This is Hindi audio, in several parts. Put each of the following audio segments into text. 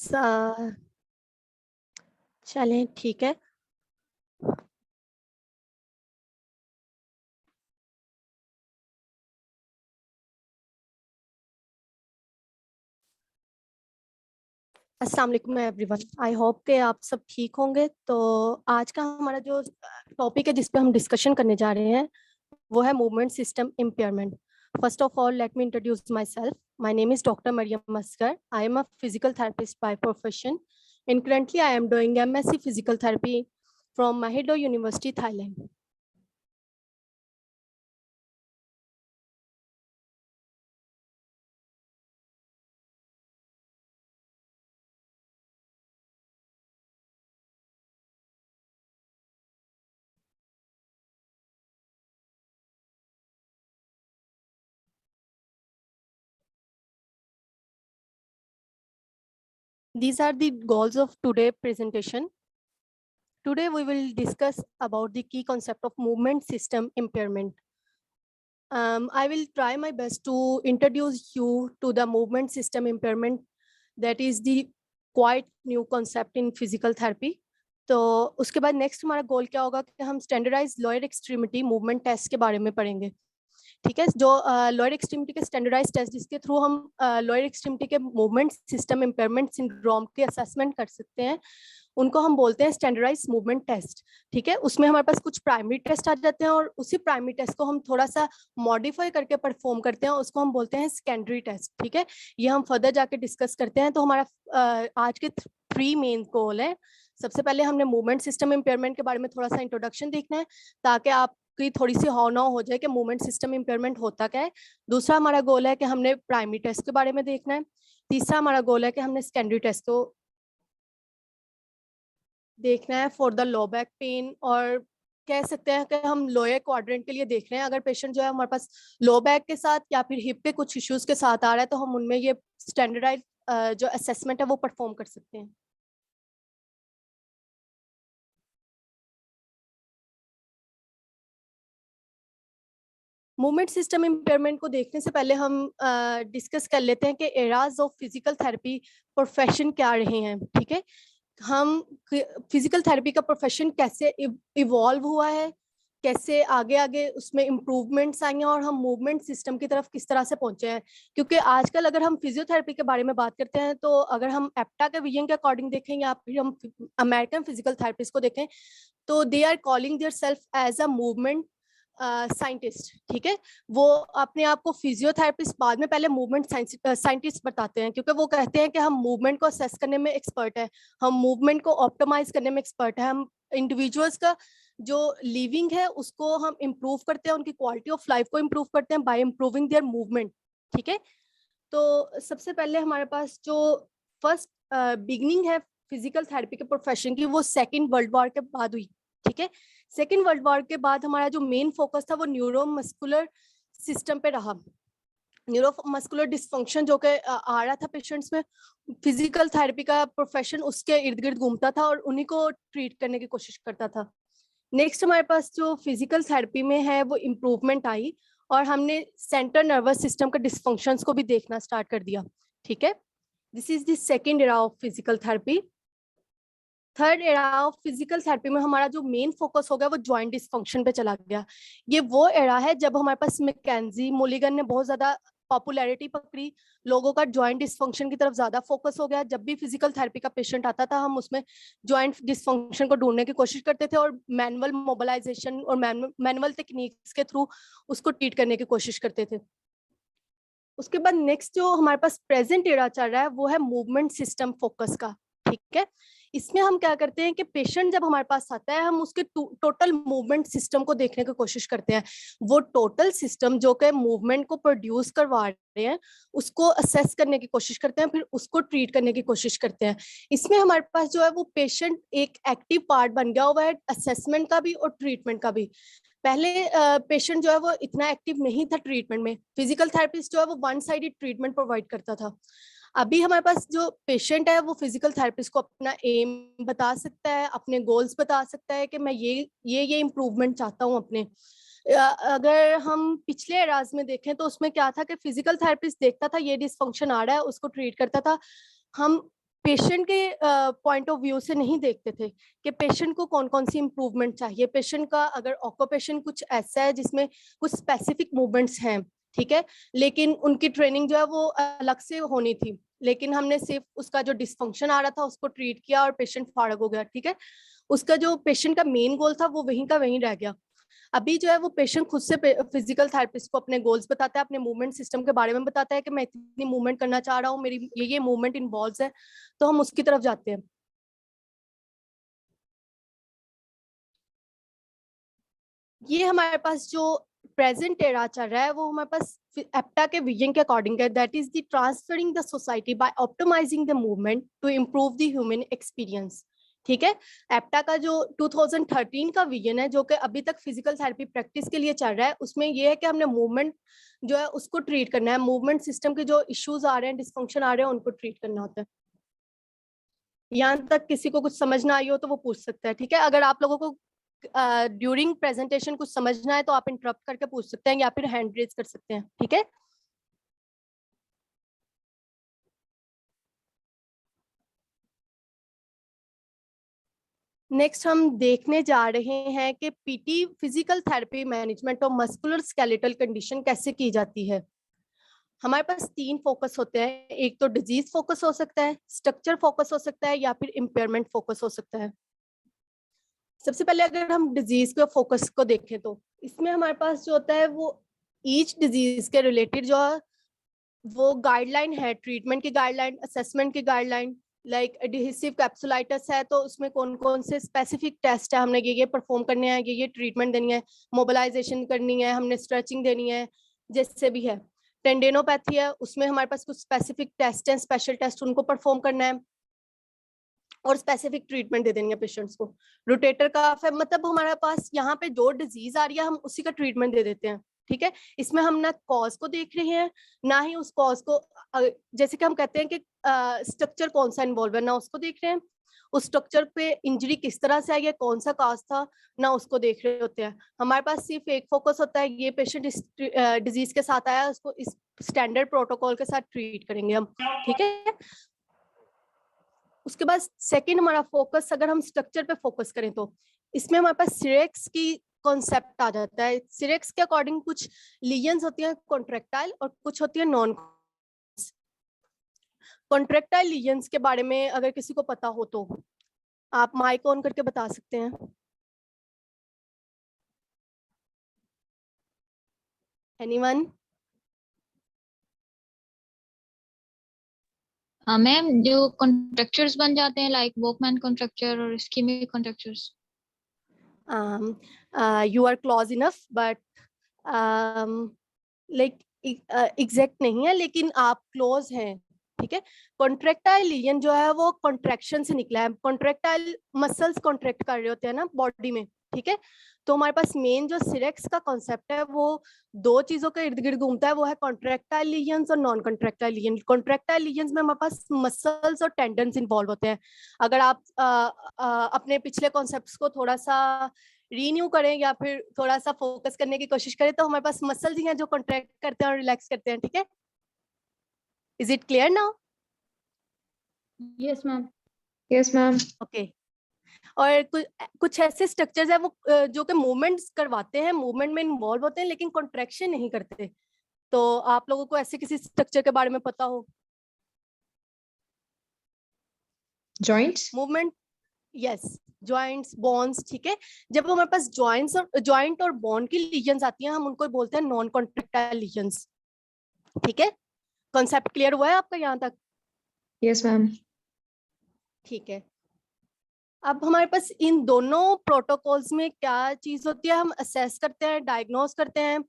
सा- चलें, ठीक है। अस्सलाम वालेकुम एवरीवन, आई होप के आप सब ठीक होंगे। तो आज का हमारा जो टॉपिक है जिस पे हम डिस्कशन करने जा रहे हैं वो है movement system impairment. First of all let me introduce myself. My name is doctor Mariam Asghar. I am a physical therapist by profession and currently I am doing MSc Physical Therapy from Mahidol University, Thailand. These are the goals of today's presentation. Today we will discuss about the key concept of movement system impairment. I will try my best to introduce you to the movement system impairment, that is the quite new concept in physical therapy. तो उसके बाद नेक्स्ट हमारा गोल क्या होगा कि हम standardise lower extremity movement test के बारे में पढ़ेंगे। ठीक है, जो लोअर एक्सट्रीमिटी के स्टैंडर्डाइज टेस्ट जिसके थ्रू हम लोअर एक्सट्रीमिटी के मूवमेंट सिस्टम इम्पेयरमेंट सिंड्रोम के असेसमेंट कर सकते हैं, उनको हम बोलते हैं स्टैंडर्डाइज मूवमेंट टेस्ट। ठीक है, उसमें हमारे पास कुछ प्राइमरी टेस्ट आ जाते हैं और उसी प्राइमरी टेस्ट को हम थोड़ा सा मॉडिफाई करके परफॉर्म करते हैं, उसको हम बोलते हैं सेकेंडरी टेस्ट। ठीक है, ये हम फर्दर जाके डिस्कस करते हैं। तो हमारा आज के 3 मेन गोल है। सबसे पहले हमने मूवमेंट सिस्टम इम्पेयरमेंट के बारे में थोड़ा सा इंट्रोडक्शन देखना है ताकि आपकी थोड़ी सी हौना हो जाए कि मूवमेंट सिस्टम इम्पेयरमेंट होता क्या है। दूसरा हमारा गोल है कि हमने प्राइमरी टेस्ट के बारे में देखना है। तीसरा हमारा गोल है कि हमने सेकेंडरी टेस्ट को देखना है for the low back pain, और कह सकते हैं कि हम लोअर क्वाड्रेंट के लिए देख रहे हैं। अगर पेशेंट जो है हमारे पास लो बैक के साथ या फिर हिप के कुछ इश्यूज के साथ आ रहा है तो हम उनमें ये स्टैंडर्डाइज जो असेसमेंट है वो परफॉर्म कर सकते हैं। मूवमेंट सिस्टम इम्पेयरमेंट को देखने से पहले हम डिस्कस कर लेते हैं कि eras of physical therapy profession क्या रहे हैं। ठीक है, हम फिजिकल थेरेपी का प्रोफेशन कैसे इवॉल्व हुआ है, कैसे आगे आगे उसमें इम्प्रूवमेंट्स आई हैं और हम मूवमेंट सिस्टम की तरफ किस तरह से पहुंचे हैं। क्योंकि आजकल अगर हम फिजियोथेरेपी के बारे में बात करते हैं तो अगर हम एप्टा के विजन के अकॉर्डिंग देखें या फिर हम अमेरिकन फिजिकल थेरेपिस्ट को देखें तो they are calling their self as a movement scientist. ठीक है, वो अपने आप को फिजियोथेरेपिस्ट बाद में पहले मूवमेंट साइंटिस्ट बताते हैं, क्योंकि वो कहते हैं कि हम मूवमेंट को असेस करने में एक्सपर्ट है, हम मूवमेंट को ऑप्टिमाइज करने में एक्सपर्ट है, हम इंडिविजुअल्स का जो लिविंग है उसको हम इम्प्रूव करते हैं, उनकी क्वालिटी ऑफ लाइफ को इम्प्रूव करते हैं बाय इम्प्रूविंग देयर मूवमेंट। ठीक है, तो सबसे पहले हमारे पास जो फर्स्ट बिगनिंग है फिजिकल थेरेपी के प्रोफेशन की वो सेकेंड वर्ल्ड वॉर के बाद हुई। ठीक है, सेकेंड वर्ल्ड वॉर के बाद हमारा जो मेन फोकस था वो न्यूरोमस्कुलर सिस्टम पे रहा। न्यूरोमस्कुलर डिस्फंक्शन जो कि आ रहा था पेशेंट्स में, फिजिकल थेरेपी का प्रोफेशन उसके इर्द गिर्द घूमता था और उन्हीं को ट्रीट करने की कोशिश करता था। नेक्स्ट हमारे पास जो फिजिकल थेरेपी में है वो इम्प्रूवमेंट आई और हमने सेंट्रल नर्वस सिस्टम के डिस्फंक्शंस को भी देखना स्टार्ट कर दिया। ठीक है, this is the second era of physical therapy. Third era of physical therapy में हमारा जो मेन फोकस हो गया वो जॉइंट डिस्फंक्शन पे चला गया। ये वो एरा है जब हमारे पास मैकेंजी मोलिगन ने बहुत ज्यादा पॉपुलैरिटी पकड़ी, लोगों का जॉइंट डिस्फंक्शन की तरफ ज्यादा फोकस हो गया। जब भी फिजिकल थेरेपी का पेशेंट आता था हम उसमें जॉइंट डिस्फंक्शन को ढूंढने की कोशिश करते थे और मैनुअल मोबिलाइजेशन और मैनुअल टेक्निक्स के थ्रू उसको ट्रीट करने की कोशिश करते थे। उसके बाद नेक्स्ट जो हमारे पास प्रेजेंट एरा चल रहा है वो है मूवमेंट सिस्टम फोकस का। ठीक है, इसमें हम क्या करते हैं कि पेशेंट जब हमारे पास आता है हम उसके टोटल मूवमेंट सिस्टम को देखने की कोशिश करते हैं। वो टोटल सिस्टम जो कि मूवमेंट को प्रोड्यूस करवा रहे हैं उसको असेस करने की कोशिश करते हैं, फिर उसको ट्रीट करने की कोशिश करते हैं। इसमें हमारे पास जो है वो पेशेंट एक एक्टिव पार्ट बन गया हुआ है असेसमेंट का भी और ट्रीटमेंट का भी। पहले पेशेंट जो है वो इतना एक्टिव नहीं था ट्रीटमेंट में, फिजिकल थेरेपिस्ट जो है वो वन साइडेड ट्रीटमेंट प्रोवाइड करता था। अभी हमारे पास जो पेशेंट है वो फिजिकल थेरेपिस्ट को अपना एम बता सकता है, अपने गोल्स बता सकता है कि मैं ये इम्प्रूवमेंट चाहता हूँ अपने। अगर हम पिछले एराज में देखें तो उसमें क्या था कि फिजिकल थेरेपिस्ट देखता था ये डिसफंक्शन आ रहा है, उसको ट्रीट करता था। हम पेशेंट के पॉइंट ऑफ व्यू से नहीं देखते थे कि पेशेंट को कौन कौन सी इम्प्रूवमेंट चाहिए। पेशेंट का अगर ऑक्यूपेशन कुछ ऐसा है जिसमें कुछ स्पेसिफिक मूवमेंट्स हैं, ठीक है, लेकिन उनकी ट्रेनिंग जो है वो अलग से होनी थी, लेकिन हमने सिर्फ उसका जो डिसफंक्शन आ रहा था उसको ट्रीट किया और पेशेंट फारग हो गया, ठीक है। उसका जो पेशेंट का मेन गोल था वो वहीं का वहीं रह गया। अभी जो है वो पेशेंट खुद से फिजिकल थेरेपिस्ट को अपने गोल्स बताता है, अपने मूवमेंट सिस्टम के बारे में बताता है कि मैं इतनी मूवमेंट करना चाह रहा हूँ, मेरी ये मूवमेंट इन्वॉल्व है, तो हम उसकी तरफ जाते हैं। ये हमारे पास जो प्रेजेंट एरा चल रहा है वो हमारे पास एप्टा के विजन के अकॉर्डिंग है, that is the transferring the society by optimising the movement to improve the human experience, ठीक है। एप्टा का जो 2013 का विजन है जो कि अभी तक फिजिकल थेरेपी प्रैक्टिस के लिए चल रहा है, उसमें ये है कि हमने मूवमेंट जो है उसको ट्रीट करना है, मूवमेंट सिस्टम के जो इश्यूज आ रहे हैं, डिस्फंक्शन आ रहे हैं, उनको ट्रीट करना होता है। यहाँ तक किसी को कुछ समझ ना आई हो तो वो पूछ सकता है, ठीक है। अगर आप लोगों को ड्यूरिंग प्रेजेंटेशन कुछ समझना है तो आप इंटरप्ट करके पूछ सकते हैं या फिर हैंड रेज कर सकते हैं, ठीक है। नेक्स्ट हम देखने जा रहे हैं कि पीटी फिजिकल थेरेपी मैनेजमेंट और मस्कुलर स्केलेटल कंडीशन कैसे की जाती है। हमारे पास 3 फोकस होते हैं, एक तो डिजीज फोकस हो सकता है, स्ट्रक्चर फोकस हो सकता है, या फिर इम्पेयरमेंट फोकस हो सकता है। सबसे पहले अगर हम डिजीज के फोकस को देखें तो इसमें हमारे पास जो होता है वो ईच डिजीज के रिलेटेड जो है वो गाइडलाइन है, ट्रीटमेंट की गाइडलाइन, असेसमेंट की गाइडलाइन। लाइक एडहेसिव कैप्सुलाइटिस है तो उसमें कौन कौन से स्पेसिफिक टेस्ट है, हमने ये परफॉर्म करने हैं, ये ट्रीटमेंट देनी है, मोबिलाइजेशन करनी है, हमने स्ट्रेचिंग देनी है, जैसे भी है। टेंडेनोपैथी है, उसमें हमारे पास कुछ स्पेसिफिक टेस्ट हैं, स्पेशल टेस्ट, उनको परफॉर्म करना है और स्पेसिफिक ट्रीटमेंट दे देनी है पेशेंट्स को। रोटेटर कफ है, मतलब हमारे पास यहाँ पे जो डिजीज आ रही है हम उसी का ट्रीटमेंट दे देते हैं, ठीक है। इसमें हम ना कॉज को देख रहे हैं ना ही उस कॉज को, जैसे कि हम कहते हैं कि स्ट्रक्चर कौन सा इन्वॉल्व है, ना उसको देख रहे हैं, उस स्ट्रक्चर पे इंजरी किस तरह से आई है, कौन सा काज था, ना उसको देख रहे होते हैं। हमारे पास सिर्फ एक फोकस होता है, ये पेशेंट इस डिजीज के साथ आया, उसको इस स्टैंडर्ड प्रोटोकॉल के साथ ट्रीट करेंगे हम, ठीक है। उसके बाद सेकंड हमारा फोकस, अगर हम स्ट्रक्चर पे फोकस करें तो इसमें हमारे पास सिरेक्स की कॉन्सेप्ट आ जाता है। सिरेक्स के अकॉर्डिंग कुछ लीजन्स होती हैं कॉन्ट्रेक्टाइल और कुछ होती है नॉन कॉन्ट्रेक्टाइल लीजन्स के बारे में अगर किसी को पता हो तो आप माइक ऑन करके बता सकते हैं। एनीवन? मैम जो कॉन्ट्रैक्चर्स बन जाते हैं लाइक वॉकमैन कॉन्ट्रैक्चर और ischaemic contractures. You are close enough but like exact नहीं है, लेकिन आप क्लोज हैं, ठीक है। कॉन्ट्रेक्टाइल लीजन जो है वो कॉन्ट्रैक्शन से निकला है। कॉन्ट्रेक्टाइल मसल्स कॉन्ट्रैक्ट कर रहे होते हैं ना बॉडी में, ठीक है। तो हमारे पास मेन जो सिरेक्स का कॉन्सेप्ट है वो 2 चीजों के इर्द गिर्द घूमता है, वो है कॉन्ट्रेक्टाइल लीजन्स और non contractile lesion. Contractile lesions में हमारे पास मसल्स और टेंडन्स इन्वॉल्व होते हैं। अगर आप अपने पिछले कॉन्सेप्ट्स को थोड़ा सा रीन्यू करें या फिर थोड़ा सा फोकस करने की कोशिश करें तो हमारे पास मसल्स ही हैं जो कॉन्ट्रैक्ट करते हैं और रिलैक्स करते हैं, ठीक है। Is it clear now? Yes ma'am. Yes ma'am. Okay. और कुछ ऐसे स्ट्रक्चर्स है वो जो कि मूवमेंट्स करवाते हैं, मूवमेंट में इन्वॉल्व होते हैं लेकिन कॉन्ट्रैक्शन नहीं करते। तो आप लोगों को ऐसे किसी स्ट्रक्चर के बारे में पता हो? Joints. Movement, yes, joints, bones, ठीक है। जब हमारे पास जॉइंट और बोन की लीजन्स आती हैं हम उनको बोलते हैं नॉन कॉन्ट्रैक्टाइल लीजन्स, ठीक है। कॉन्सेप्ट क्लियर हुआ है आपका यहाँ तक? Yes ma'am. ठीक है। अब हमारे पास इन दोनों प्रोटोकॉल्स में क्या चीज होती है, हम असेस करते हैं, डायग्नोस करते हैं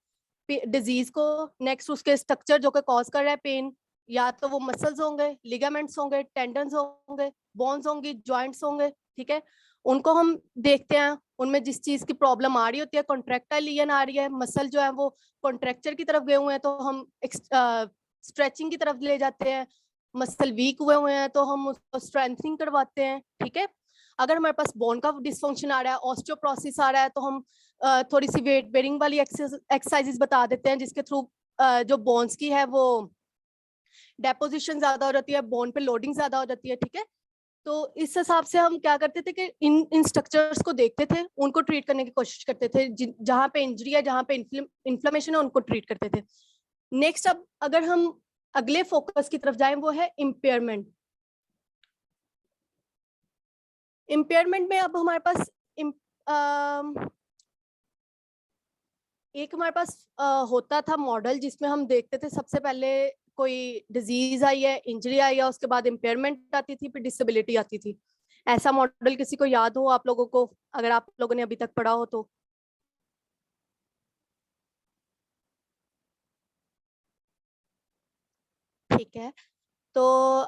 डिजीज को, नेक्स्ट उसके स्ट्रक्चर जो कि कॉज कर रहा है पेन, या तो वो मसल्स होंगे, लिगामेंट्स होंगे, टेंडन्स होंगे, बोन्स होंगी, जॉइंट्स होंगे, ठीक है। उनको हम देखते हैं, उनमें जिस चीज की प्रॉब्लम आ रही होती है, कॉन्ट्रैक्टाइल लीजन आ रही है, मसल जो है वो कॉन्ट्रैक्चर की तरफ गए हुए हैं तो हम स्ट्रेचिंग की तरफ ले जाते हैं, मसल वीक हुए हैं तो हम उसको स्ट्रेंथनिंग करवाते हैं, ठीक है। अगर हमारे पास बोन का डिस्फंक्शन आ रहा है, ऑस्टियोप्रोसिस आ रहा है तो हम थोड़ी सी वेट बेरिंग वाली एक्सरसाइजेस बता देते हैं जिसके थ्रू जो बोन्स की है वो डेपोजिशन ज्यादा हो जाती है, बोन पे लोडिंग ज्यादा हो जाती है, ठीक है। तो इस हिसाब से हम क्या करते थे कि इन स्ट्रक्चर्स को देखते थे, उनको ट्रीट करने की कोशिश करते थे, जहां पे इंजरी है, जहां पे इन्फ्लेमेशन है, उनको ट्रीट करते थे। नेक्स्ट, अब अगर हम अगले फोकस की तरफ जाएं, वो है इम्पेयरमेंट। इम्पेयरमेंट में अब हमारे पास एक हमारे पास होता था मॉडल, जिसमें हम देखते थे सबसे पहले कोई डिजीज आई है, इंजरी आई है, उसके बाद इम्पेयरमेंट आती थी, फिर डिसेबिलिटी आती थी। ऐसा मॉडल किसी को याद हो आप लोगों को, अगर आप लोगों ने अभी तक पढ़ा हो तो? ठीक है, तो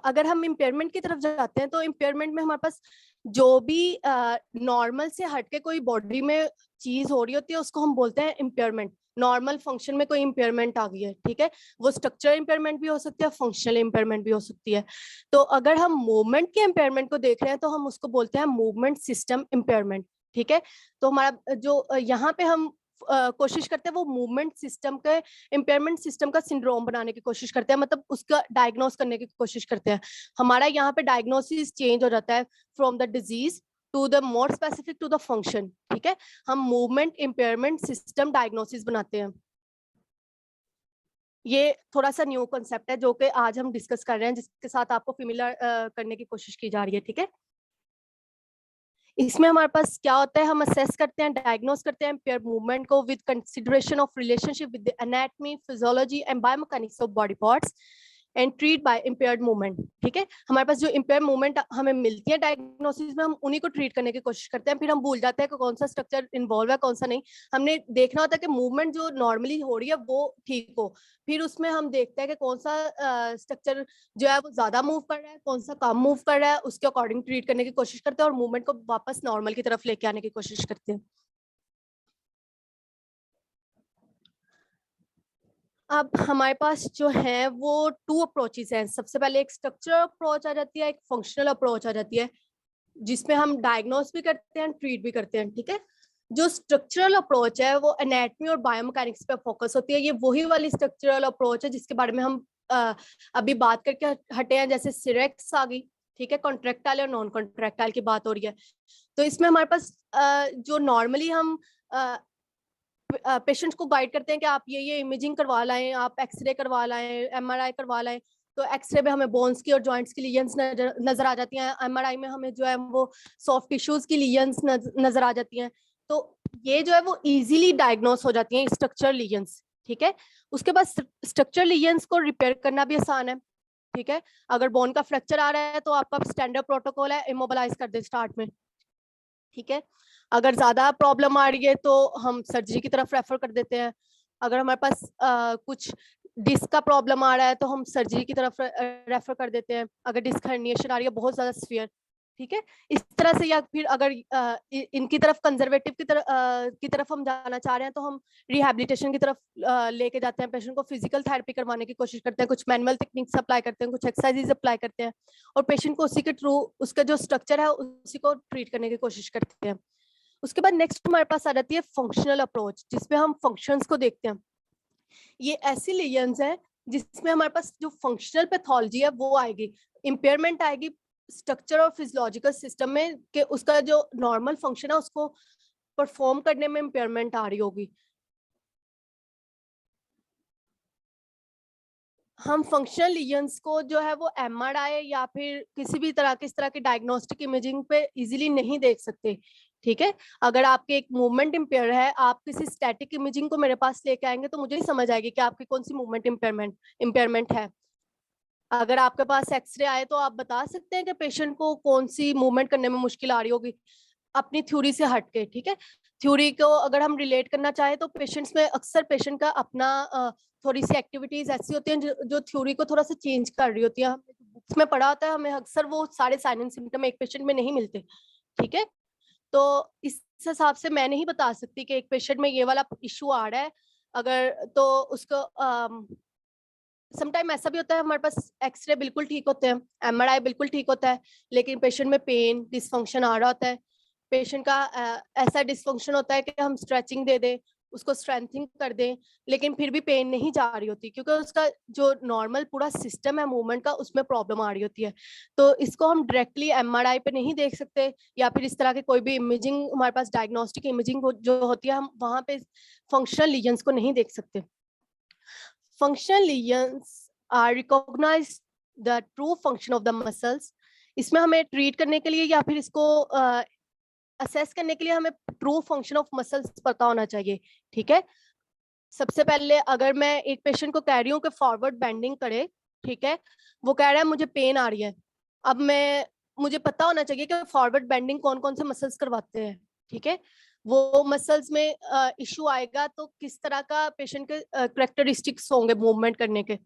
अगर हम इम्पेयरमेंट की तरफ जाते हैं, तो इम्पेयरमेंट में हमारे पास जो भी नॉर्मल से हटके कोई बॉडी में चीज हो रही होती है, उसको हम बोलते हैं इम्पेयरमेंट। नॉर्मल फंक्शन में कोई इम्पेयरमेंट आ गई है, ठीक है, वो स्ट्रक्चरल इम्पेयरमेंट भी हो सकती है, फंक्शनल इम्पेयरमेंट भी हो सकती है। तो अगर हम मूवमेंट के इम्पेयरमेंट को देख रहे हैं, तो हम उसको बोलते हैं मूवमेंट सिस्टम इम्पेयरमेंट, ठीक है। तो हमारा जो यहाँ पे हम कोशिश करते हैं, वो मूवमेंट सिस्टम के इम्पेयरमेंट सिस्टम का सिंड्रोम बनाने की कोशिश करते हैं, मतलब उसका डायग्नोस करने की कोशिश करते हैं। हमारा यहाँ पे डायग्नोसिस चेंज हो जाता है from the disease to the more specific to the function, ठीक है। हम मूवमेंट इम्पेयरमेंट सिस्टम डायग्नोसिस बनाते हैं। ये थोड़ा सा न्यू कॉन्सेप्ट है जो कि आज हम डिस्कस कर रहे हैं, जिसके साथ आपको फेमिलियर करने की कोशिश की जा रही है, ठीक है। इसमें हमारे पास क्या होता है, हम असेस करते हैं, डायग्नोस करते हैं इम्पेयर मूवमेंट को with consideration of relationship with the anatomy, physiology and biomechanics of body parts and treat by impaired movement, ठीक है। हमारे पास जो इम्पेयर मूवमेंट हमें मिलती है डायग्नोसिस में, हम उन्हीं को ट्रीट करने की कोशिश करते हैं। फिर हम भूल जाते हैं कि कौन सा स्ट्रक्चर इन्वॉल्व है, कौन सा नहीं। हमने देखना होता है कि मूवमेंट जो नॉर्मली हो रही है वो ठीक हो, फिर उसमें हम देखते हैं कि कौन सा स्ट्रक्चर जो है वो ज्यादा मूव कर रहा है, कौन सा कम मूव कर रहा है, उसके अकॉर्डिंग ट्रीट करने की कोशिश करते हैं और मूवमेंट को वापस नॉर्मल की तरफ लेके आने की कोशिश करते हैं। अब हमारे पास जो है वो 2 अप्रोचेस हैं। सबसे पहले एक स्ट्रक्चरल अप्रोच आ जाती है, एक फंक्शनल अप्रोच आ जाती है, जिसमें हम डायग्नोस भी करते हैं, ट्रीट भी करते हैं, ठीक है। जो स्ट्रक्चरल अप्रोच है वो एनाटॉमी और बायोमैकेनिक्स पे फोकस होती है। ये वही वाली स्ट्रक्चरल अप्रोच है जिसके बारे में हम अभी बात करके हटे हैं, जैसे सिरेक्स आ गई, ठीक है, कॉन्ट्रैक्टाइल और नॉन कॉन्ट्रैक्टाइल की बात हो रही है। तो इसमें हमारे पास जो नॉर्मली हम पेशेंट्स को गाइड करते हैं कि आप ये इमेजिंग करवा लाएं, आप एक्सरे करवा लाएं, एमआरआई करवा लाएं। तो एक्सरे में हमें बोन्स की और जॉइंट्स की लीजन्स नजर आ जाती हैं, एमआरआई में हमें जो है वो सॉफ्ट टिश्यूज की लीजन्स नजर आ जाती हैं। तो ये जो है वो इजीली डायग्नोस हो जाती हैं स्ट्रक्चर लीजन्स, ठीक है। उसके बाद स्ट्रक्चर लीजन्स को रिपेयर करना भी आसान है, ठीक है। अगर बोन का फ्रैक्चर आ रहा है तो आपका स्टैंडर्ड प्रोटोकॉल है इमोबिलाइज कर दे स्टार्ट में, ठीक है। अगर ज्यादा प्रॉब्लम आ रही है तो हम सर्जरी की तरफ रेफर कर देते हैं। अगर हमारे पास कुछ डिस्क का प्रॉब्लम आ रहा है तो हम सर्जरी की तरफ रेफर कर देते हैं, अगर डिस्क हर्निएशन आ रही है बहुत ज्यादा सीवियर, ठीक है। इस तरह से, या फिर अगर इनकी तरफ कंजर्वेटिव की तरफ हम जाना चाह रहे हैं तो हम रिहैबिलिटेशन की तरफ लेके जाते हैं पेशेंट को, फिजिकल थेरेपी करवाने की कोशिश करते हैं, कुछ मैनुअल टेक्निक्स अप्लाई करते हैं, कुछ एक्सरसाइजेज अप्लाई करते हैं और पेशेंट को उसी के थ्रू उसका जो स्ट्रक्चर है उसी को ट्रीट करने की कोशिश करते हैं। उसके बाद नेक्स्ट हमारे पास आ जाती है फंक्शनल अप्रोच, जिसमें हम फंक्शंस को देखते हैं। ये ऐसी लीजन्स है जिसमें हमारे पास जो फंक्शनल पैथोलॉजी है वो आएगी, इम्पेयरमेंट आएगी स्ट्रक्चर और फिजियोलॉजिकल सिस्टम में, कि उसका जो नॉर्मल फंक्शन है उसको परफॉर्म करने में इम्पेयरमेंट आ रही होगी। हम फंक्शनल लीजन्स को जो है वो एमआरआई या फिर किसी भी तरह की इस तरह की डायग्नोस्टिक इमेजिंग पे इजीली नहीं देख सकते, ठीक है। अगर आपके एक मूवमेंट इम्पेयर है, आप किसी स्टैटिक इमेजिंग को मेरे पास लेके आएंगे तो मुझे नहीं समझ आएगी कि आपकी कौन सी मूवमेंट इम्पेयरमेंट है। अगर आपके पास एक्सरे आए तो आप बता सकते हैं कि पेशेंट को कौन सी मूवमेंट करने में मुश्किल आ रही होगी, अपनी थ्योरी से हटके, ठीक है। थ्योरी को अगर हम रिलेट करना चाहें तो पेशेंट्स में अक्सर पेशेंट का अपना थोड़ी सी एक्टिविटीज ऐसी होती हैं जो थ्योरी को थोड़ा सा चेंज कर रही होती है। बुक्स में पढ़ा होता है, हमें अक्सर वो सारे साइन एंड सिम्टम एक पेशेंट में नहीं मिलते, ठीक है। तो इस हिसाब से मैं नहीं बता सकती कि एक पेशेंट में ये वाला इशू आ रहा है, अगर तो उसको समटाइम ऐसा भी होता है हमारे पास एक्सरे बिल्कुल ठीक होते हैं, एमआरआई बिल्कुल ठीक होता है, लेकिन पेशेंट में पेन डिसफंक्शन आ रहा होता है। पेशेंट का ऐसा डिसफंक्शन होता है कि हम स्ट्रेचिंग दे दें, उसको स्ट्रेंथिंग कर दें, लेकिन फिर भी पेन नहीं जा रही होती क्योंकि उसका जो नॉर्मल पूरा सिस्टम है मूवमेंट का उसमें प्रॉब्लम आ रही होती है। तो इसको हम डायरेक्टली MRI पे नहीं देख सकते, या फिर इस तरह के कोई भी इमेजिंग हमारे पास डायग्नोस्टिक इमेजिंग जो होती है हम वहां पे फंक्शनल लीजन्स को नहीं देख सकते। Functional lesions are recognise the true function of the muscles. इसमें हमें ट्रीट करने के लिए या फिर इसको असेस करने के लिए हमें ट्रू फंक्शन ऑफ मसल्स पता होना चाहिए, ठीक है। सबसे पहले अगर मैं एक पेशेंट को कह रही हूँ कि फॉरवर्ड बेंडिंग करे, ठीक है, वो कह रहा है मुझे पेन आ रही है, अब मुझे पता होना चाहिए कि फॉरवर्ड बेंडिंग कौन कौन से मसल्स करवाते हैं, ठीक है। वो मसल्स में इशू आएगा तो किस तरह का पेशेंट के करेक्टरिस्टिक्स होंगे मूवमेंट करने के।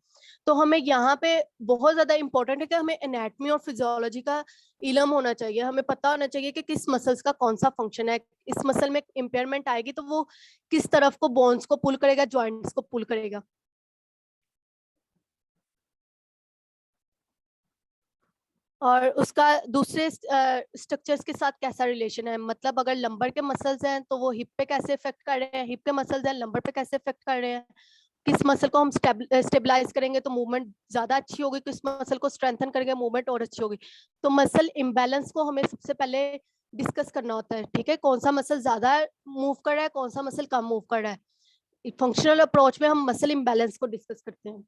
तो हमें यहाँ पे बहुत ज्यादा इंपॉर्टेंट है कि हमें एनाटॉमी और फिजियोलॉजी का इल्म होना चाहिए, हमें पता होना चाहिए कि किस मसल्स का कौन सा फंक्शन है, इस मसल में इम्पेयरमेंट आएगी तो वो किस तरफ को बोन्स को पुल करेगा, जॉइंट्स को पुल करेगा। और उसका दूसरे स्ट्रक्चर्स के साथ कैसा रिलेशन है, मतलब अगर लंबर के मसल्स हैं तो वो हिप पे कैसे इफेक्ट कर रहे हैं, हिप के मसल्स हैं लंबर पे कैसे इफेक्ट कर रहे हैं, किस मसल को हम स्टेबलाइज करेंगे तो मूवमेंट ज्यादा अच्छी होगी, किस मसल को स्ट्रेंथन करेंगे मूवमेंट और अच्छी होगी। तो मसल इम्बैलेंस को हमें सबसे पहले डिस्कस करना होता है, ठीक है, कौन सा मसल ज्यादा मूव कर रहा है, कौन सा मसल कम मूव कर रहा है। फंक्शनल अप्रोच में हम मसल इम्बैलेंस को डिस्कस करते हैं।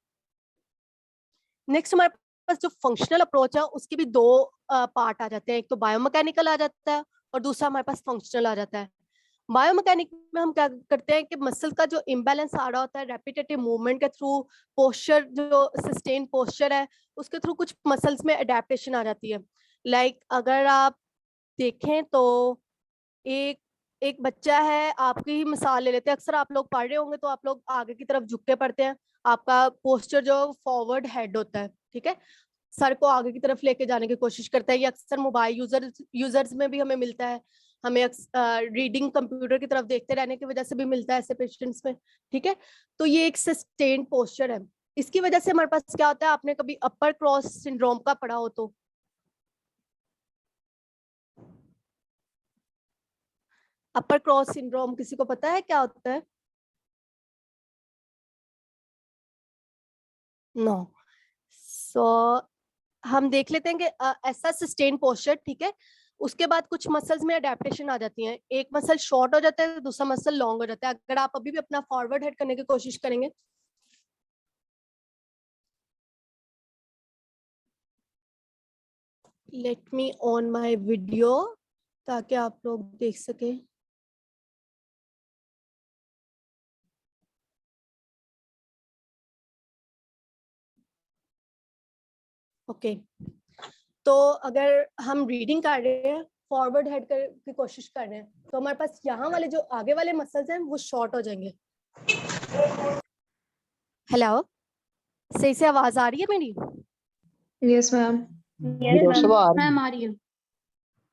नेक्स्ट हमारे पास जो फंक्शनल अप्रोच है उसके भी दो पार्ट आ जाते हैं, एक तो बायोमैकेनिकल आ जाता है और दूसरा हमारे पास फंक्शनल आ जाता है। बायोमैकेनिक में हम क्या करते हैं कि मसल का जो इम्बैलेंस आ रहा होता है रेपिटेटिव मूवमेंट के थ्रू, पोस्चर जो सस्टेन पोस्चर है उसके थ्रू कुछ मसल्स में अडेप्टेशन आ जाती है। लाइक अगर आप देखें तो एक बच्चा है, आपकी ही मिसाल ले लेते हैं, अक्सर आप लोग पढ़ रहे होंगे तो आप लोग आगे की तरफ झुक के पढ़ते हैं, आपका पोस्चर जो फॉरवर्ड हेड होता है, ठीक है, सर को आगे की तरफ लेके जाने की कोशिश करता है। ये अक्सर मोबाइल यूजर्स में भी हमें मिलता है, हमें रीडिंग कंप्यूटर की तरफ देखते रहने की वजह से भी मिलता है ऐसे पेशेंट्स में, ठीक है। तो ये एक सस्टेन्ड पोस्चर है, इसकी वजह से हमारे पास क्या होता है, आपने कभी अपर क्रॉस सिंड्रोम का पढ़ा हो तो अपर क्रॉस सिंड्रोम किसी को पता है क्या होता है? नो। सो हम देख लेते हैं कि ऐसा सस्टेन पोस्चर, ठीक है, उसके बाद कुछ मसल्स में अडेप्टेशन आ जाती है, एक मसल शॉर्ट हो जाता है दूसरा मसल लॉन्ग हो जाता है। अगर आप अभी भी अपना फॉरवर्ड हेड करने की कोशिश करेंगे, let me on my video ताकि आप लोग देख सके। ओके, तो अगर हम रीडिंग कर रहे हैं, फॉरवर्ड हेड की कोशिश कर रहे हैं, तो हमारे पास यहाँ वाले जो आगे वाले मसल्स हैं वो शॉर्ट हो जाएंगे। हेलो, सही से आवाज आ रही है मेरी? Yes, ma'am. मैम आ रही है।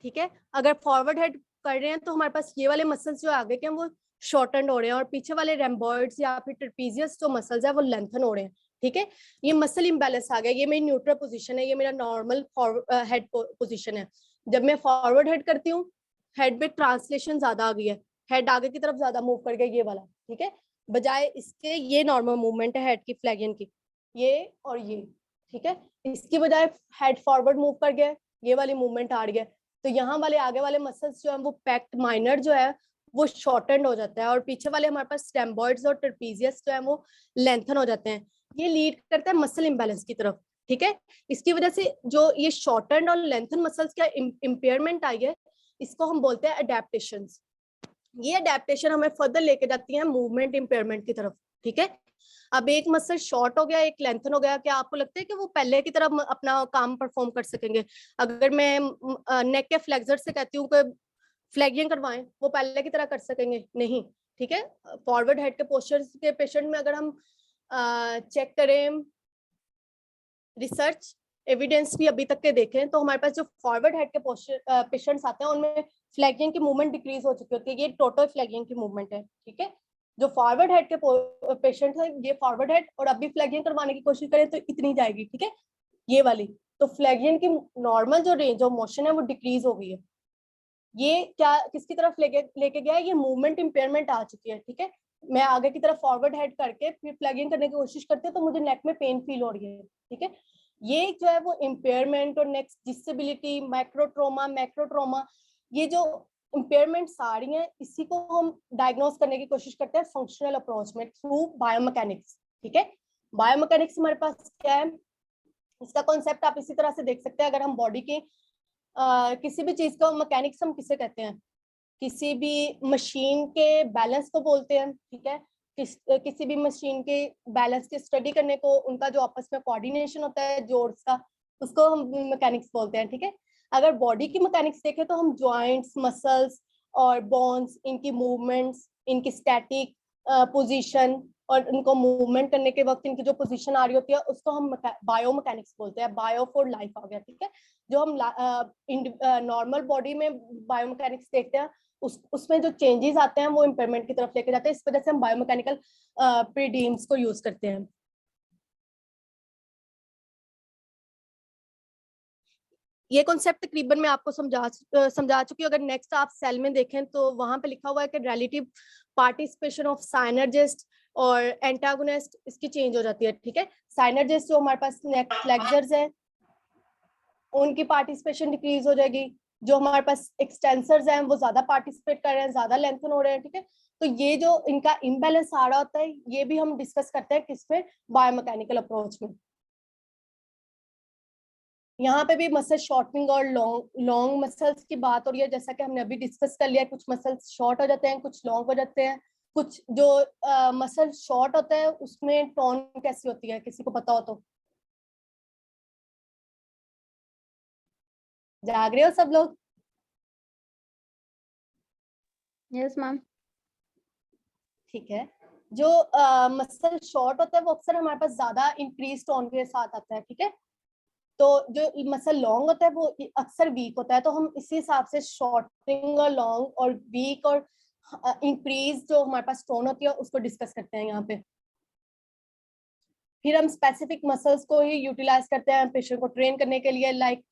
ठीक है, अगर फॉरवर्ड हेड कर रहे हैं तो हमारे पास ये वाले मसल्स जो आगे के हैं वो शॉर्टन हो रहे हैं और पीछे वाले रेम्बॉइड्स या फिर ट्रेपीजियस जो मसल्स है वो लेंथन हो रहे हैं, ठीक है। ये मसल इम्बैलेंस आ गया, ये मेरी न्यूट्रल पोजीशन है, ये मेरा नॉर्मल हेड पोजीशन है। जब मैं फॉरवर्ड हेड करती हूँ, हेड में ट्रांसलेशन ज्यादा आ गई है, हेड आगे की तरफ ज्यादा मूव कर गया, ये वाला, ठीक है, बजाय इसके ये नॉर्मल मूवमेंट है हेड की, फ्लैगियन की, ये और ये, ठीक है, इसकी बजाय हेड फॉरवर्ड मूव कर गया, ये वाली मूवमेंट आ रही है। तो यहाँ वाले आगे वाले मसल्स जो है वो पैक्ट माइनर जो है वो शॉर्टेंड हो जाता है और पीछे वाले हमारे पास स्टेम्बॉइड्स और ट्रेपीजियस जो है वो लेंथन हो जाते हैं। ये लीड करता है मसल इम्बैलेंस की तरफ, ठीक है। इसकी वजह से जो ये शॉर्टेंड और लेंथन मसल्स का इम्पेयरमेंट आई है, इसको हम बोलते हैं अडेप्टेशन। ये अडेप्टेशन हमें फर्दर लेके जाती है मूवमेंट इम्पेयरमेंट की तरफ, ठीक है। अब एक मसल शॉर्ट हो गया, एक लेंथन हो गया, क्या आपको लगता है कि वो पहले की तरह अपना काम परफॉर्म कर सकेंगे? अगर मैं नेक के फ्लेक्सर से कहती हूँ कि फ्लैगिंग करवाएं, वो पहले की तरह कर सकेंगे? नहीं, ठीक है। फॉरवर्ड हेड के पोस्चर के पेशेंट में अगर हम चेक करें, रिसर्च एविडेंस भी अभी तक के देखें तो हमारे पास जो फॉरवर्ड हेड के पेशेंट्स आते हैं उनमें फ्लैगिंग की मूवमेंट डिक्रीज हो चुकी होती है, ये टोटल फ्लैगिंग की मूवमेंट है, ठीक है। जो फॉरवर्ड हेड के पेशेंट है, ये फॉरवर्ड हेड और अभी फ्लैगिंग करवाने की कोशिश करें तो इतनी जाएगी, ठीक है, ये वाली। तो फ्लैगिंग की नॉर्मल जो रेंज ऑफ मोशन है वो डिक्रीज हो गई है। ये क्या किसकी तरफ लेके गया है? ये मूवमेंट इम्पेयरमेंट आ चुकी है, ठीक है। मैं आगे की तरफ फॉरवर्ड हेड करके फिर प्लग इन करने की कोशिश करती हूँ तो मुझे नेक में पेन फील हो रही है, ठीक है। ये जो है वो इम्पेयरमेंट और नेक्स्ट डिसेबिलिटी, मैक्रोट्रोमा, ये जो इम्पेयरमेंट्स आ रही हैं इसी को हम डायग्नोस करने की कोशिश करते हैं फंक्शनल अप्रोच में थ्रू बायोमैकेनिक्स, ठीक है। बायोमैकेनिक्स हमारे पास क्या है, इसका कॉन्सेप्ट आप इसी तरह से देख सकते हैं। अगर हम बॉडी के किसी भी चीज का मैकेनिक्स हम किसे कहते हैं, किसी भी मशीन के बैलेंस को बोलते हैं, ठीक है। किसी भी मशीन के बैलेंस की स्टडी करने को, उनका जो आपस में कोऑर्डिनेशन होता है जोड्स का, उसको हम मैकेनिक्स बोलते हैं, ठीक है। अगर बॉडी की मैकेनिक्स देखें तो हम जॉइंट्स, मसल्स और बोन्स, इनकी मूवमेंट्स, इनकी स्टैटिक पोजीशन और इनको मूवमेंट करने के वक्त इनकी जो पोजीशन आ रही होती है उसको हम बायो मैकेनिक्स बोलते हैं। बायो फॉर लाइफ आ गया, ठीक है। जो हम नॉर्मल बॉडी में बायो मैकेनिक्स देखते हैं उसमें जो चेंजेस आते हैं वो इम्पेयरमेंट की तरफ लेके जाते हैं। इस वजह से हम बायोमैकेनिकल प्रीडीम्स को यूज करते हैं। ये कॉन्सेप्ट तकरीबन मैं आपको समझा चुकी हूँ। अगर नेक्स्ट आप सेल में देखें तो वहां पे लिखा हुआ है कि रिलेटिव पार्टिसिपेशन ऑफ साइनर्जिस्ट और एंटागोनिस्ट, इसकी चेंज हो जाती है, ठीक है। साइनर्जिस्ट जो हमारे पास नेक फ्लेक्सर्स हैं उनकी पार्टिसिपेशन डिक्रीज हो जाएगी, जो हमारे पास एक्सटेंसर्स हैं वो ज्यादा पार्टिसिपेट कर रहे हैं, ज्यादा लेंथन हो रहे हैं, ठीक है। तो ये जो इनका इम्बैलेंस आ रहा होता है ये भी हम डिस्कस करते हैं किसमें, बायोमैकेनिकल अप्रोच में। यहाँ पे भी मसल शॉर्टनिंग और लॉन्ग मसल्स की बात हो रही है, जैसा कि हमने अभी डिस्कस कर लिया। कुछ मसल्स शॉर्ट हो जाते हैं, कुछ लॉन्ग हो जाते हैं। कुछ जो मसल शॉर्ट होता है उसमें टोन कैसी होती है, किसी को पता हो तो? जाग रहे हो सब लोग? Yes, ma'am. ठीक है। जो मसल शॉर्ट होता है वो अक्सर हमारे पास ज्यादा इंक्रीज टोन के साथ आता है, ठीक है। तो जो मसल लॉन्ग होता है वो अक्सर वीक होता है। तो हम इसी हिसाब से शॉर्टिंग और लॉन्ग और वीक और इंक्रीज जो हमारे पास टोन होती है उसको डिस्कस करते हैं यहाँ पे। फिर हम स्पेसिफिक मसल्स को ही यूटिलाइज करते हैं पेशेंट को ट्रेन करने के लिए, लाइक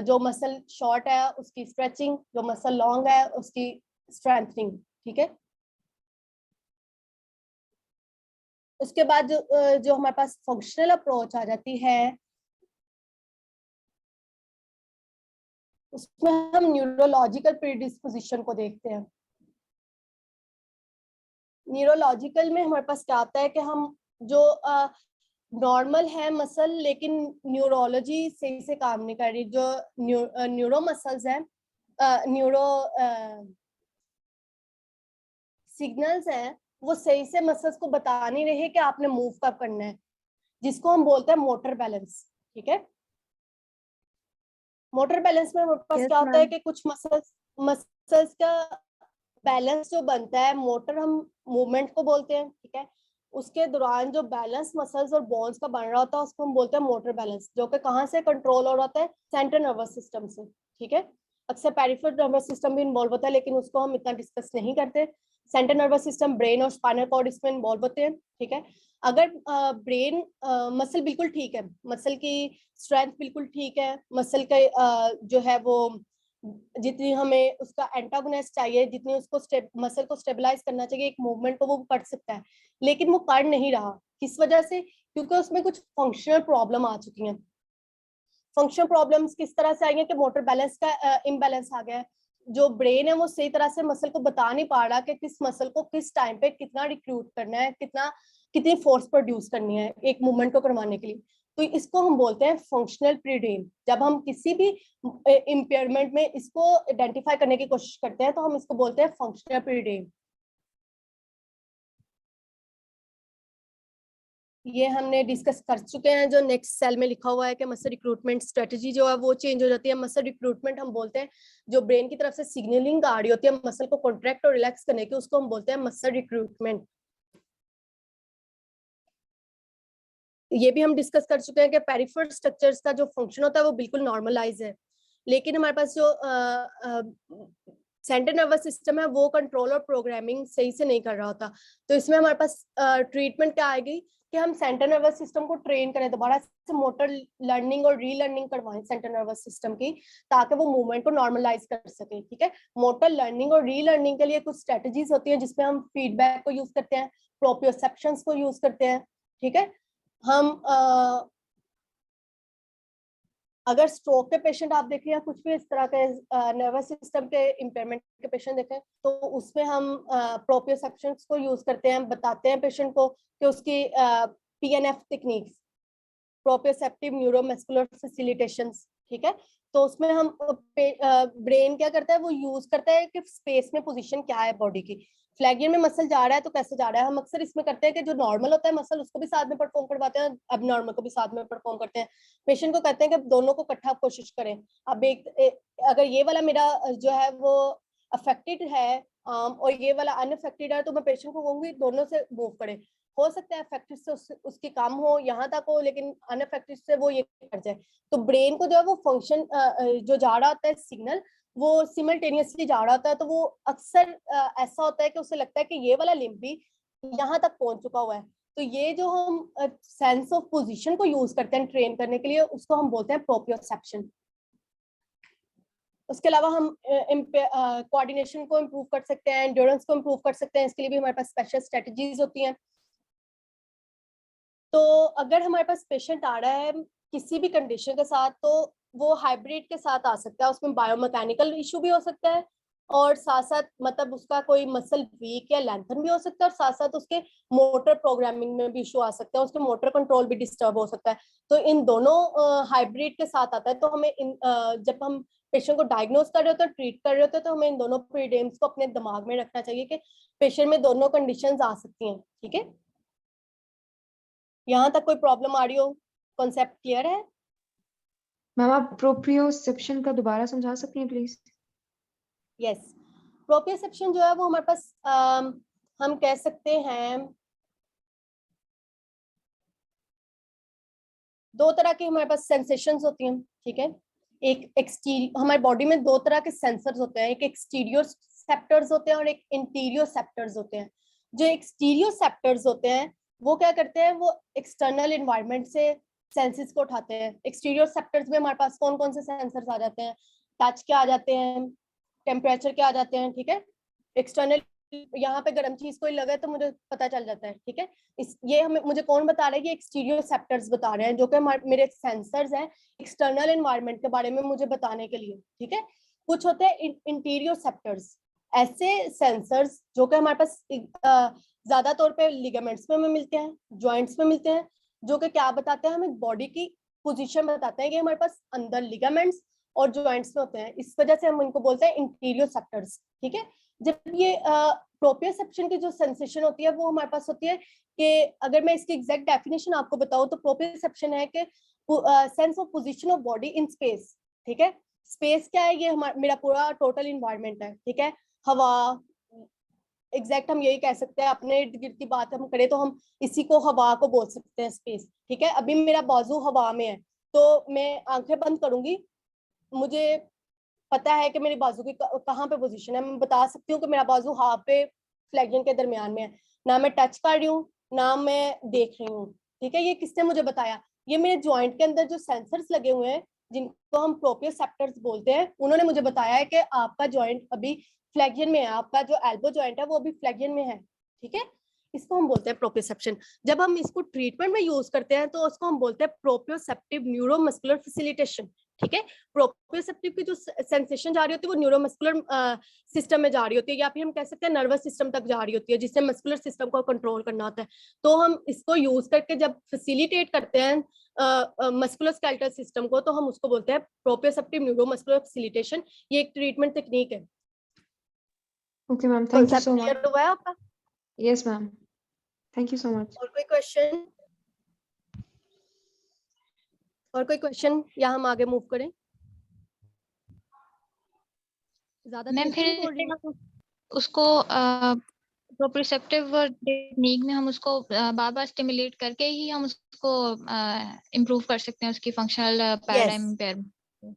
जो मसल शॉर्ट है उसकी स्ट्रेचिंग, जो मसल लॉन्ग है उसकी स्ट्रेंथनिंग, ठीक है। उसके बाद जो हमारे पास फंक्शनल अप्रोच आ जाती है उसमें हम न्यूरोलॉजिकल प्रीडिस्पोजिशन को देखते हैं। न्यूरोलॉजिकल में हमारे पास क्या आता है कि हम जो नॉर्मल है मसल लेकिन न्यूरोलॉजी सही से काम नहीं कर रही, जो न्यूरो मसल्स हैं, न्यूरो सिग्नल्स हैं, वो सही से मसल्स को बता नहीं रहे कि आपने मूव कब करना है, जिसको हम बोलते हैं मोटर बैलेंस, ठीक है। मोटर बैलेंस में हमारे पास क्या होता है कि कुछ मसल्स का बैलेंस जो बनता है, मोटर हम मूवमेंट को बोलते हैं, ठीक है। उसके दौरान जो बैलेंस मसल्स और बोन्स का बन रहा होता है उसको हम बोलते हैं मोटर बैलेंस, जो कि कहाँ से कंट्रोल हो रहा होता है, सेंट्रल नर्वस सिस्टम से, ठीक है। अक्सर पेरिफेरल नर्वस सिस्टम भी इन्वॉल्व होता है लेकिन उसको हम इतना डिस्कस नहीं करते। सेंट्रल नर्वस सिस्टम, ब्रेन और स्पाइनल कॉर्ड इसमें इन्वॉल्व होते हैं, ठीक है। अगर ब्रेन मसल बिल्कुल ठीक है, मसल की स्ट्रेंथ बिल्कुल ठीक है, मसल का जो है वो जितनी हमें उसका एंटागोनिस्ट चाहिए, जितनी उसको मसल को स्टेबलाइज करना चाहिए, एक मूवमेंट को वो कर सकता है, लेकिन वो कर नहीं रहा। किस वजह से? क्योंकि उसमें कुछ फंक्शनल प्रॉब्लम आ चुकी हैं। फंक्शनल प्रॉब्लम्स किस तरह से आई हैं कि मोटर बैलेंस का इम्बैलेंस आ गया है। जो ब्रेन है वो सही तरह से मसल को बता नहीं पा रहा कि किस मसल को किस टाइम पे कितना रिक्रूट करना है, कितनी फोर्स प्रोड्यूस करनी है एक मूवमेंट को करवाने के लिए। तो इसको हम बोलते हैं फंक्शनल प्रीडीम। जब हम किसी भी इम्पेयरमेंट में इसको आइडेंटिफाई करने की कोशिश करते हैं तो हम इसको बोलते हैं फंक्शनल प्रीडीम। ये हमने डिस्कस कर चुके हैं। जो नेक्स्ट सेल में लिखा हुआ है कि मसल रिक्रूटमेंट स्ट्रेटजी जो है वो चेंज हो जाती है। मसल रिक्रूटमेंट हम बोलते हैं जो ब्रेन की तरफ से सिग्नलिंग आ रही होती है मसल को कॉन्ट्रैक्ट और रिलैक्स करने की, उसको हम बोलते हैं मसल रिक्रूटमेंट। ये भी हम डिस्कस कर चुके हैं कि पेरिफेरल स्ट्रक्चर्स का जो फंक्शन होता है वो बिल्कुल नॉर्मलाइज है, लेकिन हमारे पास जो सेंट्रल नर्वस सिस्टम है वो कंट्रोल और प्रोग्रामिंग सही से नहीं कर रहा होता। तो इसमें हमारे पास ट्रीटमेंट क्या आएगी, कि हम सेंट्रल नर्वस सिस्टम को ट्रेन करें, दोबारा से मोटर लर्निंग और रीलर्निंग करवाएं सेंट्रल नर्वस सिस्टम की, ताकि वो मूवमेंट को नॉर्मलाइज कर सके। ठीक है, मोटर लर्निंग और रीलर्निंग के लिए कुछ स्ट्रेटजीज होती हैं जिसमें हम फीडबैक को यूज करते हैं, प्रोप्रियोसेप्शंस को यूज करते हैं। ठीक है, हम अगर स्ट्रोक के पेशेंट आप देखें या कुछ भी इस तरह के नर्वस सिस्टम के इम्पेयरमेंट के पेशेंट देखें, तो उसमें हम प्रोप्रियोसेप्शंस को यूज करते हैं, बताते हैं पेशेंट को कि उसकी PNF टेक्निक्स, प्रोप्रियोसेप्टिव न्यूरोमस्कुलर फैसिलिटेशंस। ठीक है, तो उसमें हम ब्रेन क्या करता है, वो यूज करता है कि स्पेस में पोजीशन क्या है बॉडी की, फ्लैगियन में मसल जा रहा है तो कैसे जा रहा है। हम अक्सर इसमें करते हैं कि जो नॉर्मल होता है मसल उसको भी साथ में परफॉर्म करवाते हैं, अब नॉर्मल को भी साथ में परफॉर्म करते हैं। पेशेंट को कहते हैं कि दोनों को इकट्ठा कोशिश करें। अब अगर ये वाला मेरा जो है वो अफेक्टेड है और ये वाला अनअफेक्टेड है, तो मैं पेशेंट को कहूंगी दोनों से मूव करें। हो सकता है अफेक्टेड से उसकी कम हो, यहाँ तक हो, लेकिन अनअफेक्टेड से वो ये कर जाए। तो ब्रेन को जो है वो फंक्शन जो जा रहा होता है सिग्नल, वो सिमल्टेनियसली जा रहा होता है। तो वो अक्सर ऐसा होता है कि उसे लगता है कि ये वाला लिम्ब भी यहाँ तक पहुंच चुका हुआ है। तो ये जो हम सेंस ऑफ पोजीशन को यूज करते हैं ट्रेन करने के लिए, उसको हम बोलते हैं प्रोप्रियोसेप्शन। उसके अलावा हम कोऑर्डिनेशन को इम्प्रूव कर सकते हैं, एंड्योरेंस को इम्प्रूव कर सकते हैं। इसके लिए भी हमारे पास स्पेशल स्ट्रेटजीज होती हैं। तो अगर हमारे पास पेशेंट आ रहा है किसी भी कंडीशन के साथ, तो वो हाइब्रिड के साथ आ सकता है। उसमें बायोमैकेनिकल इशू भी हो सकता है और साथ साथ मतलब उसका कोई मसल वीक या लेंथन भी हो सकता है, और साथ साथ उसके मोटर प्रोग्रामिंग में भी इशू आ सकता है, उसके मोटर कंट्रोल भी डिस्टर्ब हो सकता है। तो इन दोनों हाइब्रिड के साथ आता है। तो हमें जब हम पेशेंट को डायग्नोज कर रहे होते हैं, ट्रीट कर रहे होते हैं, तो हमें इन दोनों प्रीडेम्स को अपने दिमाग में रखना चाहिए कि पेशेंट में दोनों कंडीशंस आ सकती हैं। ठीक है, यहाँ तक कोई प्रॉब्लम आ रही हो? कॉन्सेप्ट क्लियर है? मैम आप प्रोप्रियोसेप्शन का दोबारा समझा सकती हैं प्लीज? यस, प्रोप्रियोसेप्शन जो है वो हमारे पास हम कह सकते हैं दो तरह की हमारे पास सेंसेशंस होती हैं। ठीक है, एक एक्सटीरियर, हमारी बॉडी में दो तरह के सेंसर्स होते हैं, एक एक्सटीरियर सेप्टर्स होते हैं और एक इंटीरियर सेप्टर्स होते हैं। जो एक्सटीरियर सेप्टर्स होते हैं वो क्या करते हैं, वो एक्सटर्नल एनवायरनमेंट से सेंसेस को उठाते हैं। एक्सटीरियर सेप्टर्स में हमारे पास कौन कौन से सेंसर्स आ जाते हैं? टच के आ जाते हैं, टेम्परेचर के आ जाते हैं। ठीक है, एक्सटर्नल, यहाँ पे गर्म चीज कोई लगे तो मुझे पता चल जाता है। ठीक है, ये हमें मुझे कौन बता रहा है? ये एक्सटीरियर सेप्टर्स बता रहे हैं, जो कि मेरे सेंसर्स हैं एक्सटर्नल एनवायरनमेंट के बारे में मुझे बताने के लिए। ठीक है, कुछ होते हैं इंटीरियर सेप्टर्स, ऐसे सेंसर्स जो कि हमारे पास ज्यादा तौर पे लिगामेंट्स में मिलते हैं, जॉइंट्स में मिलते हैं, जो कि क्या बताते हैं, हमें बॉडी की पोजीशन बताते हैं कि हमारे पास अंदर लिगामेंट्स और जॉइंट्स में होते हैं। इस वजह से हम इनको बोलते हैं इंटीरियर सेप्टर्स। ठीक है, जब ये प्रोप्रियोसेप्शन की जो सेंसेशन होती है वो हमारे पास होती है कि अगर मैं इसकी एग्जैक्ट डेफिनेशन आपको बताऊं, तो प्रोप्रियोसेप्शन है कि sense of position of body in space. ठीक है, स्पेस क्या है? ये मेरा पूरा टोटल इन्वायरमेंट है। ठीक है, हवा, एग्जैक्ट हम यही कह सकते हैं। अपने इर्द गिर्द की बात हम करें तो हम इसी को हवा को बोल सकते हैं, स्पेस। ठीक है, अभी मेरा बाजू हवा में है तो मैं आंखें बंद करूंगी, मुझे पता है कि मेरी बाजू की कहाँ पे पोजीशन है। मैं बता सकती हूँ कि मेरा बाजू हाफ पे फ्लैक्शन के दरमियान में है। ना मैं टच कर रही हूँ ना मैं देख रही हूँ। ठीक है, ये किसने मुझे बताया? ये मेरे जॉइंट के अंदर जो सेंसर्स लगे हुए हैं, जिनको हम प्रोप्रियोसेप्टर्स बोलते हैं, उन्होंने मुझे बताया है कि आपका जॉइंट अभी फ्लैक्शन में है, आपका जो एल्बो जॉइंट है वो अभी फ्लैक्शन में है। ठीक है, इसको हम बोलते हैं प्रोप्रियोसेप्शन। जब हम इसको ट्रीटमेंट में यूज करते हैं तो उसको हम बोलते हैं प्रोप्रियोसेप्टिव न्यूरोमस्कुलर फैसिलिटेशन। ठीक है, प्रोप्रियोसेप्टिव की जो सेंसेशन जा रही होती है वो न्यूरोमस्कुलर सिस्टम में जा रही होती है, या फिर हम कह सकते हैं नर्वस सिस्टम तक जा रही होती है, जिससे मस्कुलर सिस्टम को कंट्रोल करना होता है। तो हम इसको यूज करके जब फैसिलिटेट करते हैं मस्कुलोस्केलेटल सिस्टम को, तो हम उसको बोलते हैं प्रोप्रियोसेप्टिव न्यूरोमस्कुलर फैसिलिटेशन। ये एक ट्रीटमेंट टेक्निक है। Okay ma'am, thank you so much. Clear हुआ है आपका? Yes ma'am, thank you so much. और कोई क्वेश्चन? और कोई क्वेश्चन या हम आगे मूव करें? ज्यादा मैम तेज नहीं बोल रही फिर मैं? उसको प्रोप्रियोसेप्टिव टेक्निक में हम उसको बार बार स्टिमुलेट करके ही हम उसको इम्प्रूव कर सकते हैं, उसकी functional paradigm impairment.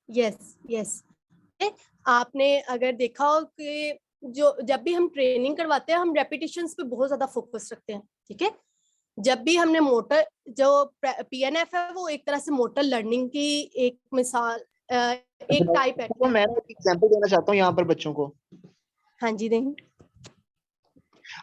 Yes yes, आपने अगर देखा हो कि जो जब भी हम ट्रेनिंग करवाते हैं हम रेपिटेशंस पे बहुत ज्यादा फोकस रखते हैं। ठीक है, जब भी हमने मोटर जो PNF है वो एक तरह से मोटर लर्निंग की एक मिसाल एक टाइप है। तो मैं एक एग्जांपल देना चाहता हूँ यहाँ पर बच्चों को। हाँ जी देंगे।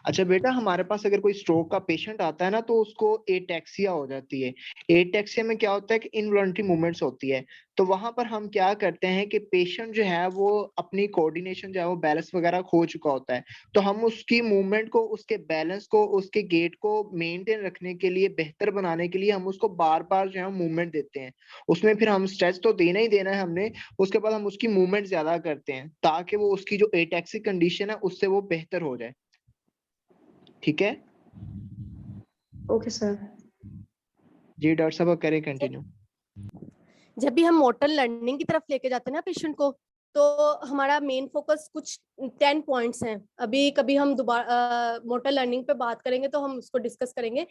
अच्छा बेटा, हमारे पास अगर कोई स्ट्रोक का पेशेंट आता है ना तो उसको एटैक्सिया हो जाती है। एटैक्सिया में क्या होता है कि इनवॉलंटरी मूवमेंट्स होती है। तो वहां पर हम क्या करते हैं कि पेशेंट जो है वो अपनी कोऑर्डिनेशन जो है वो बैलेंस वगैरह खो चुका होता है, तो हम उसकी मूवमेंट को, उसके बैलेंस को, उसके गेट को मेंटेन रखने के लिए, बेहतर बनाने के लिए हम उसको बार बार जो है मूवमेंट देते हैं। उसमें फिर हम स्ट्रेच तो देना ही देना है हमने, उसके बाद हम उसकी मूवमेंट ज्यादा करते हैं ताकि वो उसकी जो एटैक्सिक कंडीशन है उससे वो बेहतर हो जाए। ठीक है ओके सर। जी डॉक्टर साहब करें कंटिन्यू। जब भी हम मोटर लर्निंग की तरफ लेके जाते हैं ना पेशेंट को, तो हमारा मेन फोकस कुछ 10 पॉइंट्स हैं। अभी कभी हम दोबारा मोटर लर्निंग पे बात करेंगे तो हम उसको डिस्कस करेंगे।